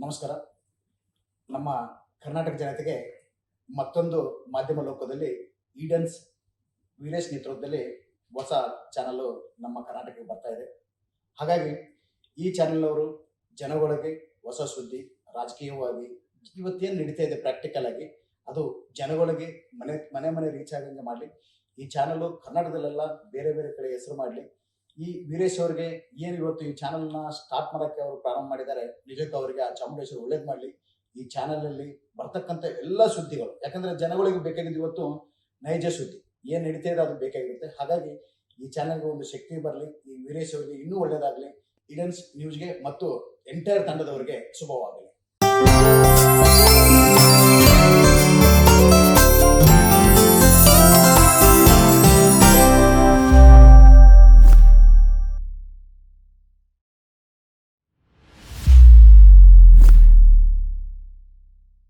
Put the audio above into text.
ನಮಸ್ಕಾರ. ನಮ್ಮ ಕರ್ನಾಟಕ ಜನತೆಗೆ ಮತ್ತೊಂದು ಮಾಧ್ಯಮ ಲೋಕದಲ್ಲಿ ಈಡನ್ಸ್ ವೀರೇಶ್ ನೇತೃತ್ವದಲ್ಲಿ ಹೊಸ ಚಾನಲ್ ನಮ್ಮ ಕರ್ನಾಟಕಕ್ಕೆ ಬರ್ತಾ ಇದೆ. ಹಾಗಾಗಿ ಈ ಚಾನೆಲ್ ಅವರು ಜನಗಳಿಗೆ ಹೊಸ ಸುದ್ದಿ, ರಾಜಕೀಯವಾಗಿ ಇವತ್ತೇನು ನಡೀತಾ ಇದೆ ಪ್ರಾಕ್ಟಿಕಲ್ ಆಗಿ ಅದು ಜನಗಳಿಗೆ ಮನೆ ಮನೆ ರೀಚ್ ಆಗಂಗೆ ಮಾಡಲಿ. ಈ ಚಾನಲ್ ಕರ್ನಾಟಕದಲ್ಲೆಲ್ಲ ಬೇರೆ ಬೇರೆ ಕಡೆ ಹೆಸರು ಮಾಡಲಿ. ಈ ವೀರೇಶ್ ಅವರಿಗೆ ಏನು ಇವತ್ತು ಈ ಚಾನಲ್ನ ಸ್ಟಾರ್ಟ್ ಮಾಡೋಕ್ಕೆ ಅವರು ಪ್ರಾರಂಭ ಮಾಡಿದ್ದಾರೆ, ನಿಜಕ್ಕೂ ಅವರಿಗೆ ಆ ಚಾಮುಂಡೇಶ್ವರಿ ಒಳ್ಳೇದು ಮಾಡಲಿ. ಈ ಚಾನಲಲ್ಲಿ ಬರ್ತಕ್ಕಂಥ ಎಲ್ಲ ಸುದ್ದಿಗಳು, ಯಾಕಂದರೆ ಜನಗಳಿಗೆ ಬೇಕಾಗಿದ್ದು ಇವತ್ತು ನೈಜ ಸುದ್ದಿ ಏನು ನಡೀತಾ ಇದೆ ಅದು ಬೇಕಾಗಿರುತ್ತೆ. ಹಾಗಾಗಿ ಈ ಚಾನಲ್ಗೆ ಒಂದು ಶಕ್ತಿ ಬರಲಿ, ಈ ವೀರೇಶ್ ಅವರಿಗೆ ಇನ್ನೂ ಒಳ್ಳೇದಾಗಲಿ. ಈಡನ್ಸ್ ನ್ಯೂಸ್ಗೆ ಮತ್ತು ಎಂಟೈರ್ ತಂಡದವರಿಗೆ ಶುಭವಾಗಲಿ.